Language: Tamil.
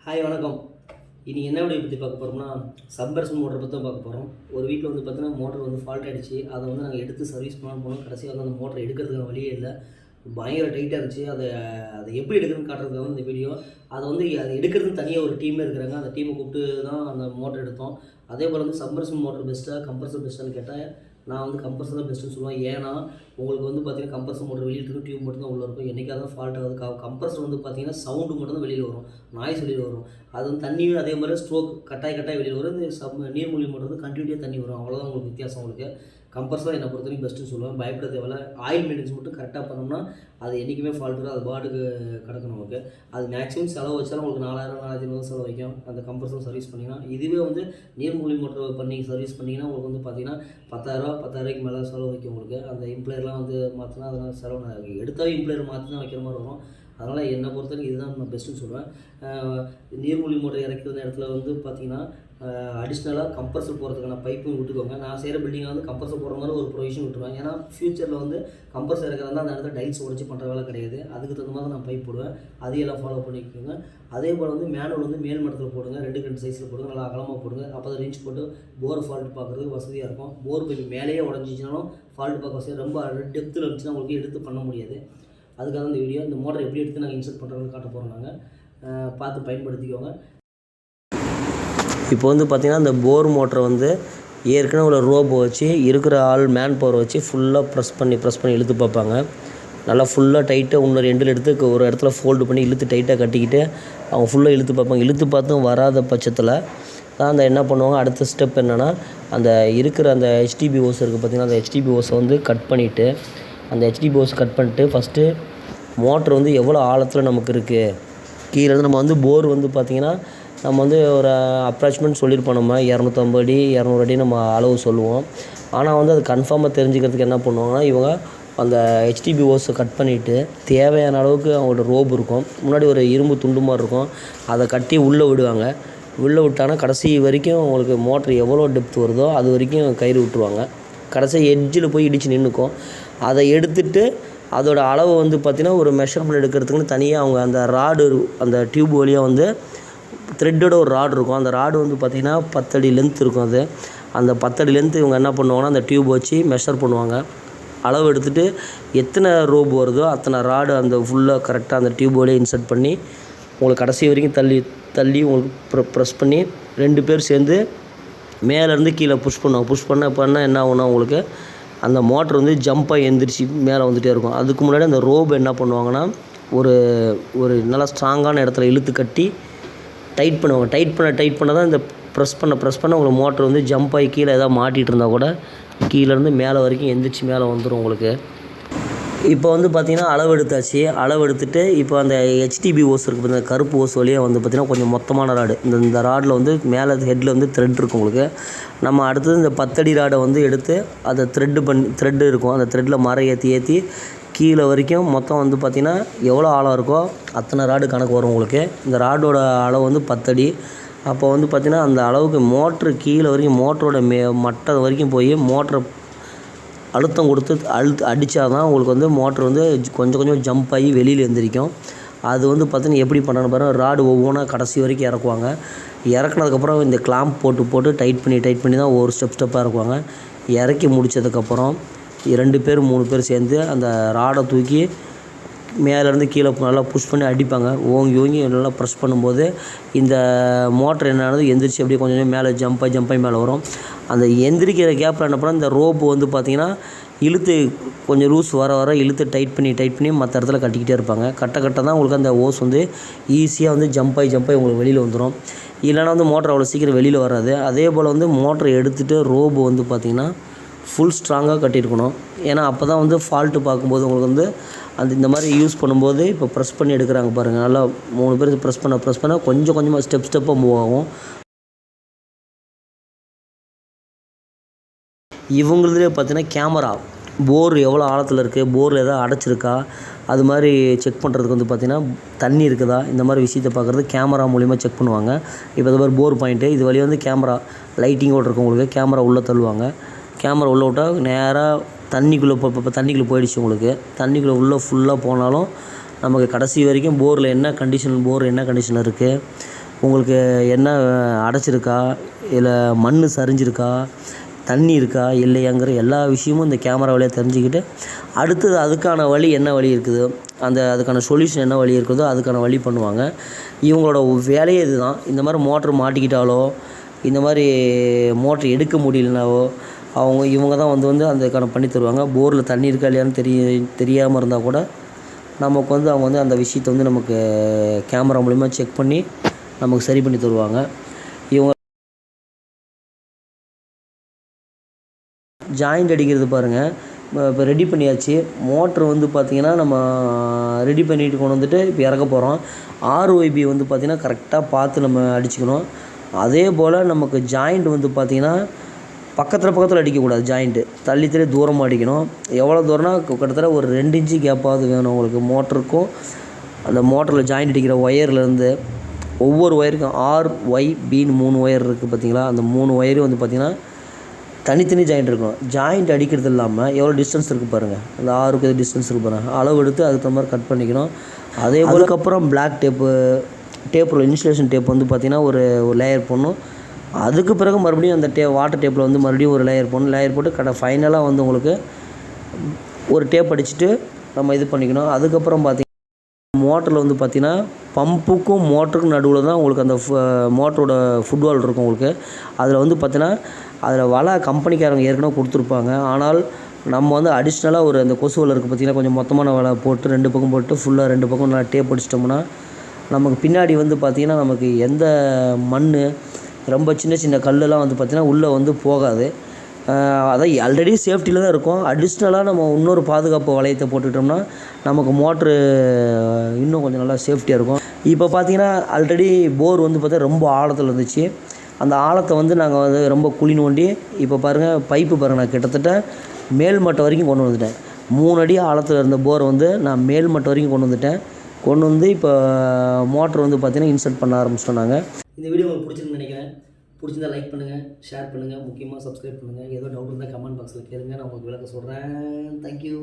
ஹாய் வணக்கம். இன்றைக்கி என்ன வீடியோ பற்றி பார்க்க போகிறோம்னா, சப்மர்சிபிள் மோட்டரை பற்றி தான் பார்க்க போகிறோம். ஒரு வீட்டில் வந்து பார்த்தீங்கன்னா மோட்டர் வந்து ஃபால்ட் ஆகிடுச்சு. அதை வந்து நாங்கள் எடுத்து சர்வீஸ் பண்ணாமல் போனோம். கடைசியாக வந்து அந்த மோட்டரை எடுக்கிறதுக்கான வழியே இல்லை. பயங்கர டைட்டாக இருந்துச்சு. அதை எப்படி எடுக்கிறதுன்னு காட்டுறதுக்காக இந்த வீடியோ. அதை வந்து அதை எடுக்கிறதுன்னு தனியாக ஒரு டீமே இருக்கிறாங்க. அந்த டீமை கூப்பிட்டு தான் அந்த மோட்டர் எடுத்தோம். அதே போல் வந்து சப்மர்சிபிள் மோட்டர் பெஸ்ட்டாக கம்ப்ரஸர் பெஸ்ட்டான்னு கேட்டால் நான் வந்து கம்ப்ரஸர் தான் பெஸ்ட்டுன்னு சொல்லுவேன். ஏன்னா உங்களுக்கு வந்து பார்த்தீங்கன்னா கம்ப்ரஸர் மோட்டர் வெளியில் இருக்கும், டியூப் மட்டும் தான் உள்ளே இருக்கும். என்றைக்காக தான் ஃபால்ட் ஆகுது. கம்ப்ரஸர் வந்து பார்த்தீங்கன்னா சவுண்டு மட்டும் தான் வெளியில் வரும், நாய்ஸ் வெளியில் வரும். அது வந்து தண்ணியும் அதே மாதிரி ஸ்ட்ரோக் கட்டாய் வெளியில் வரும். இந்த நீர்மூழ்கி மோட்டர் வந்து கண்டினியூட்டியாக தண்ணி வரும். அவ்வளோதான் உங்களுக்கு வித்தியாசம். உங்களுக்கு கம்ப்ரஸர் என்னை பொறுத்த வரைக்கும் பெஸ்ட்டுன்னு சொல்லுவேன். பயப்பட தேவையில்ல. ஆயில் மெயின்டெனன்ஸ் மட்டும் கரெக்டாக பண்ணோம்னா அது என்றைக்குமே ஃபால்ட் வரும். அது பாட்டுக்கு கிடக்கும் நமக்கு. அது மேக்ஸிமம் செலவு வச்சாலும் உங்களுக்கு 4000 4500 செலவு வைக்கும் அந்த கம்ப்ரஸர் சர்வீஸ் பண்ணிங்கன்னா. இதுவே வந்து நீர்மூழ்கி மோட்டர் பண்ணி சர்வீஸ் பண்ணிங்கன்னா உங்களுக்கு வந்து பார்த்தீங்கன்னா 10,000 மேலே செலவு வைக்கும் உங்களுக்கு. அந்த இம்ப்ளையர்லாம் வந்து மாற்றினா அதெல்லாம் செலவு எடுத்தாவே இம்ப்ளையர் மாற்றி தான் வைக்கிற மாதிரி வரும். அதனால் என்னை பொறுத்தவரைக்கும் இதுதான் நான் பெஸ்ட்டுன்னு சொல்லுவேன். நீர்மூழ்கி மோட்டர் இறக்கிற நேரத்தில் வந்து பார்த்திங்கன்னா அடிஷ்னலாக கம்ப்ரஸர் போகிறதுக்கான பைப்பும் விட்டுக்கோங்க. நான் செய்கிற பில்டிங்கில் வந்து கம்ப்ரஸர் போகிற மாதிரி ஒரு ப்ரொவிஷன் விட்டுருவேன். ஏன்னா ஃப்யூச்சரில் வந்து கம்ப்ரஸர் இறக்கிறதா அந்த இடத்துல டைல்ஸ் உடச்சி பண்ணுற வேலை கிடையாது. அதுக்கு தகுந்த மாதிரி நான் பைப் போடுவேன். அதையெல்லாம் ஃபாலோ பண்ணிக்கோங்க. அதே போல் வந்து மேனுவல் வந்து மேல் மட்டத்தில் போடுங்க. 2 சைஸில் போடுங்க. நல்லா அகலமாக போடுங்க. அப்போ தான் ரிஞ்ச் போட்டு போர் ஃபால்ட் பார்க்குறதுக்கு வசதியாக இருக்கும். போர் பைப் மேலேயே உடஞ்சிச்சினாலும் ஃபால்ட் பார்க்க வசதியாக ரொம்ப டெப்த்தில் இருந்துச்சுன்னா உங்களுக்கு எடுத்து பண்ண முடியாது. அதுக்காக இந்த வீடியோ. இந்த மோட்டரை எப்படி எடுத்து நாங்கள் இன்சர்ட் பண்ணுறோன்னு காட்ட போகிறோம். நாங்கள் பார்த்து பயன்படுத்திக்கோங்க. இப்போ வந்து பார்த்திங்கன்னா இந்த போர் மோட்டரை வந்து ஏற்கனவே உள்ள ரோப்பை வச்சு இருக்கிற மேன் பவர் வச்சு ஃபுல்லாக ப்ரெஸ் பண்ணி இழுத்து பார்ப்பாங்க. நல்லா ஃபுல்லாக டைட்டாக இன்னொரு எண்டில் எடுத்து ஒரு இடத்துல ஃபோல்டு பண்ணி இழுத்து டைட்டாக கட்டிக்கிட்டு அவங்க ஃபுல்லாக இழுத்து பார்ப்பாங்க. இழுத்து பார்த்தும் வராத பட்சத்தில் தான் அந்த என்ன பண்ணுவாங்க, அடுத்த ஸ்டெப் என்னென்னா அந்த இருக்கிற அந்த ஹெச்டிபி ஓஸ் இருக்குது பார்த்திங்கன்னா, அந்த ஹெச்டிபி ஓஸை வந்து கட் பண்ணிவிட்டு அந்த ஹெச்டிபி ஓஸ் கட் பண்ணிட்டு ஃபஸ்ட்டு மோட்ரு வந்து எவ்வளோ ஆழத்தில் நமக்கு இருக்குது கீழே இருந்து நம்ம வந்து போர் வந்து பார்த்திங்கன்னா நம்ம வந்து ஒரு அப்ராக்சிமேட் சொல்லியிருப்போம். நம்ம 250 அடி 200 அடி நம்ம அளவு சொல்லுவோம். ஆனால் வந்து அது கன்ஃபார்மாக தெரிஞ்சுக்கிறதுக்கு என்ன பண்ணுவாங்கன்னா, இவங்க அந்த ஹெச்டிபி ஓஸை கட் பண்ணிவிட்டு தேவையான அளவுக்கு அவங்களோட ரோப் இருக்கும். முன்னாடி ஒரு இரும்பு துண்டு மாதிரி இருக்கும். அதை கட்டி உள்ளே விடுவாங்க. உள்ளே விட்டாங்கன்னா கடைசி வரைக்கும் உங்களுக்கு மோட்ரு எவ்வளோ டெப்த் வருதோ அது வரைக்கும் கயிறு விட்டுருவாங்க. கடைசி எட்ஜில் போய் இடித்து நின்றுக்கும். அதை எடுத்துகிட்டு அதோட அளவு வந்து பார்த்திங்கன்னா ஒரு மெஷர்மெண்ட் எடுக்கிறதுக்குன்னு தனியாக அவங்க அந்த ராடு அந்த டியூப் வழியாக வந்து த்ரெட்டோட ஒரு ராடு இருக்கும். அந்த ராடு வந்து பார்த்திங்கன்னா 10 அடி லென்த் இருக்கும். அது அந்த 10 அடி லென்த்து இவங்க என்ன பண்ணுவாங்கன்னா அந்த டியூப் வச்சு மெஷர் பண்ணுவாங்க. அளவு எடுத்துகிட்டு எத்தனை ரோப் வருதோ அத்தனை ராடு அந்த ஃபுல்லாக கரெக்டாக அந்த டியூப் வழியாக இன்சர்ட் பண்ணி உங்களுக்கு கடைசி வரைக்கும் தள்ளி உங்களுக்கு ப்ரெஸ் பண்ணி 2 பேர் சேர்ந்து மேலேருந்து கீழே புஷ் பண்ண என்ன ஆகும்னா உங்களுக்கு அந்த மோட்ரு வந்து ஜம்ப்பாக எந்திரிச்சு மேலே வந்துகிட்டே இருக்கும். அதுக்கு முன்னாடி அந்த ரோப் என்ன பண்ணுவாங்கன்னா ஒரு நல்லா ஸ்ட்ராங்கான இடத்துல இழுத்து கட்டி டைட் பண்ணுவாங்க. டைட் பண்ண தான் இந்த ப்ரெஸ் பண்ண உங்களுக்கு மோட்ரு வந்து ஜம்ப் ஆகி கீழே எதாவது மாட்டிகிட்டு இருந்தால் கூட கீழேருந்து மேலே வரைக்கும் எந்திரிச்சு மேலே வந்துடும் உங்களுக்கு. இப்போ வந்து பார்த்திங்கன்னா அளவு எடுத்துட்டு இப்போ அந்த ஹெச்டிபி ஓஸ் இருக்குது, இந்த கருப்பு ஓஸ் வழியாக வந்து பார்த்திங்கன்னா கொஞ்சம் மொத்தமான ராடு இந்த ராடில் வந்து மேலே ஹெட்டில் வந்து த்ரெட் இருக்கும் உங்களுக்கு. நம்ம அடுத்தது இந்த 10 அடி ராடை வந்து எடுத்து அதை த்ரெட்டு இருக்கும். அந்த த்ரெட்டில் மரம் ஏற்றி கீழே வரைக்கும் மொத்தம் வந்து பார்த்திங்கன்னா எவ்வளோ ஆழம் இருக்கோ அத்தனை ராடு கணக்கு வரும் உங்களுக்கு. இந்த ராடோட அளவு வந்து 10 அடி. அப்போ வந்து பார்த்திங்கன்னா அந்த அளவுக்கு மோட்ரு கீழே வரைக்கும் மோட்டரோட மட்டம் வரைக்கும் போய் மோட்டரை அழுத்தம் கொடுத்து அடித்தா தான் உங்களுக்கு வந்து மோட்ரு வந்து கொஞ்சம் ஜம்ப் ஆகி வெளியில் எழுந்திரிக்கும். அது வந்து பார்த்திங்கன்னா எப்படி பண்ணணும் பாருங்கள். ராடு ஒவ்வொன்றா கடைசி வரைக்கும் இறக்குவாங்க. இறக்குனதுக்கப்புறம் இந்த கிளாம்ப் போட்டு டைட் பண்ணி தான் ஒவ்வொரு ஸ்டெப்பாக இறக்குவாங்க. இறக்கி முடித்ததுக்கப்புறம் 2 பேர் 3 பேர் சேர்ந்து அந்த ராடை தூக்கி மேலேருந்து கீழே நல்லா புஷ் பண்ணி அடிப்பாங்க. ஓங்கி நல்லா ப்ரெஸ் பண்ணும்போது இந்த மோட்ரு என்னது எந்திரிச்சு அப்படியே கொஞ்சம் மேலே ஜம்ப்பாகி மேலே வரும். அந்த எந்திரிக்கிற கேப்பில் என்ன பண்ணால் இந்த ரோப்பு வந்து பார்த்திங்கன்னா இழுத்து கொஞ்சம் லூஸ் வர இழுத்து டைட் பண்ணி மற்ற இடத்துல கட்டிக்கிட்டே இருப்பாங்க. கட்ட தான் உங்களுக்கு அந்த ஓஸ் வந்து ஈஸியாக வந்து ஜம்ப்பாகி உங்களுக்கு வெளியில் வந்துடும். இல்லைனா வந்து மோட்ரு அவ்வளோ சீக்கிரம் வெளியில் வராது. அதே போல் வந்து மோட்ரை எடுத்துகிட்டு ரோப்பு வந்து பார்த்திங்கன்னா ஃபுல் ஸ்ட்ராங்காக கட்டியிருக்கணும். ஏன்னா அப்போ தான் வந்து ஃபால்ட்டு பார்க்கும்போது உங்களுக்கு வந்து இந்த மாதிரி யூஸ் பண்ணும்போது இப்போ ப்ரெஸ் பண்ணி எடுக்கிறாங்க பாருங்கள். நல்லா 3 பேர் ப்ரெஸ் பண்ண கொஞ்சமாக ஸ்டெப்பாக மூவ் ஆகும். இவங்களதுலேயே பார்த்தீங்கன்னா கேமரா போர் எவ்வளோ ஆழத்தில் இருக்குது, போரில் எதாவது அடைச்சிருக்கா அது மாதிரி செக் பண்ணுறதுக்கு வந்து பார்த்திங்கன்னா தண்ணி இருக்குதா இந்த மாதிரி விஷயத்தை பார்க்குறது கேமரா மூலிமா செக் பண்ணுவாங்க. இப்போ இது மாதிரி போர் பாயிண்ட்டு இது வழியாக வந்து கேமரா லைட்டிங்கோடு இருக்கும் உங்களுக்கு. கேமரா உள்ளே தள்ளுவாங்க. கேமரா உள்ளே விட்டால் நேராக தண்ணிக்குள்ளே இப்போ தண்ணிக்குள்ளே போயிடுச்சு உங்களுக்கு. தண்ணிக்குள்ளே உள்ளே ஃபுல்லாக போனாலும் நமக்கு கடைசி வரைக்கும் போர் என்ன கண்டிஷனில் இருக்குது, உங்களுக்கு என்ன அடைச்சிருக்கா, இல்லை மண் சரிஞ்சிருக்கா, தண்ணி இருக்கா இல்லையாங்கிற எல்லா விஷயமும் இந்த கேமரா வழியாக தெரிஞ்சுக்கிட்டு, அடுத்தது அதுக்கான வழி என்ன வழி இருக்குது, அதுக்கான சொல்யூஷன் என்ன வழி இருக்குதோ அதுக்கான வழி பண்ணுவாங்க. இவங்களோட வேலையே இதுதான். இந்த மாதிரி மோட்ரு மாட்டிக்கிட்டாலோ, இந்த மாதிரி மோட்ரு எடுக்க முடியலனாவோ, இவங்க தான் வந்து அதுக்கான பண்ணி தருவாங்க. போரில் தண்ணி இருக்கா இல்லையான்னு தெரியாமல் இருந்தால் கூட நமக்கு வந்து அவங்க வந்து அந்த விஷயத்தை வந்து நமக்கு கேமரா மூலிமா செக் பண்ணி நமக்கு சரி பண்ணி தருவாங்க. இவங்க ஜாயிண்ட் அடிக்கிறது பாருங்கள், இப்போ ரெடி பண்ணியாச்சு. மோட்ரு வந்து பார்த்திங்கன்னா நம்ம ரெடி பண்ணிட்டு கொண்டு வந்துட்டு இப்போ இறக்க போகிறோம். ஆர்ஒய்பி வந்து பார்த்திங்கன்னா கரெக்டாக பார்த்து நம்ம அடிச்சுக்கணும். அதே போல் நமக்கு ஜாயிண்ட் வந்து பார்த்திங்கன்னா பக்கத்தில் அடிக்கக்கூடாது. ஜாயிண்ட்டு தள்ளி தூரமாக அடிக்கணும். எவ்வளோ தூரம்னா கிட்டத்தட்ட ஒரு 2 இன்ச்சு கேப்பாவது வேணும் உங்களுக்கு. மோட்டருக்கும் அந்த மோட்டரில் ஜாயிண்ட் அடிக்கிற ஒயர்லேருந்து ஒவ்வொரு ஒயருக்கும் RYBன்னு 3 ஒயர் இருக்குது பார்த்திங்களா. அந்த 3 ஒயரும் வந்து பார்த்திங்கன்னா தனித்தனி ஜாயிண்ட் இருக்கணும். ஜாயிண்ட் அடிக்கிறது இல்லாமல் எவ்வளோ டிஸ்டன்ஸ் இருக்குது பாருங்கள். அந்த ஆருக்கு எது டிஸ்டன்ஸ் இருக்குது பாருங்கள். அளவு எடுத்து அதுக்கு தகுந்த மாதிரி கட் பண்ணிக்கணும். அதுக்கப்புறம் பிளாக் டேப்பில் இன்சுலேஷன் டேப் வந்து பார்த்திங்கன்னா ஒரு லேயர் போடணும். அதுக்கு பிறகு மறுபடியும் அந்த வாட்டர் டேப்பில் வந்து மறுபடியும் ஒரு லேயர் போடணும். லேயர் போட்டு ஃபைனலாக வந்து உங்களுக்கு ஒரு டேப் அடிச்சுட்டு நம்ம இது பண்ணிக்கணும். அதுக்கப்புறம் பார்த்திங்கன்னா மோட்டரில் வந்து பார்த்திங்கன்னா பம்புக்கும் மோட்டருக்கும் நடுவில் தான் உங்களுக்கு அந்த மோட்டரோட ஃபுட்வால் இருக்கும் உங்களுக்கு. அதில் வந்து பார்த்திங்கன்னா அதில் வலை கம்பெனிக்காரங்க ஏற்கனவே கொடுத்துருப்பாங்க. ஆனால் நம்ம வந்து அடிஷ்னலாக அந்த கொசு வலை இருக்குது பார்த்திங்கன்னா, கொஞ்சம் மொத்தமான வலை போட்டு 2 பக்கம் போட்டு ஃபுல்லாக 2 பக்கம் நல்லா டேப் அடிச்சிட்டோம்னா நமக்கு பின்னாடி வந்து பார்த்திங்கன்னா நமக்கு எந்த மண் ரொம்ப சின்ன கல்லெலாம் வந்து பார்த்திங்கன்னா உள்ளே வந்து போகாது. அதான் ஆல்ரெடி சேஃப்டியில் தான் இருக்கும். அடிஷ்னலாக நம்ம இன்னொரு பாதுகாப்பு வளையத்தை போட்டுக்கிட்டோம்னா நமக்கு மோட்ரு இன்னும் கொஞ்சம் நல்லா சேஃப்டியாக இருக்கும். இப்போ பார்த்திங்கன்னா ஆல்ரெடி போர் வந்து பார்த்தா ரொம்ப ஆழத்தில் இருந்துச்சு. அந்த ஆழத்தை வந்து நாங்கள் வந்து ரொம்ப குழி நோண்டி இப்போ பாருங்கள் பைப்பு பாருங்கள், நான் கிட்டத்தட்ட மேல் மட்டம் வரைக்கும் கொண்டு வந்துட்டேன். 3 அடி ஆழத்தில் இருந்த போரை வந்து நான் மேல் மட்டம் வரைக்கும் கொண்டு வந்து இப்போ மோட்ரு வந்து பார்த்திங்கன்னா இன்சர்ட் பண்ண ஆரம்பிச்சிட்டோம் நாங்கள். இந்த வீடியோ உங்களுக்கு பிடிச்சிருக்குன்னு நினைக்கிறேன். பிடிச்சிருந்தா லைக் பண்ணுங்கள், ஷேர் பண்ணுங்கள், முக்கியமாக சப்ஸ்கிரைப் பண்ணுங்கள். ஏதோ டவுட் இருந்தால் கமெண்ட் பாக்ஸில் கேளுங்க, நான் உங்களுக்கு விளக்க சொல்கிறேன். தேங்க்யூ.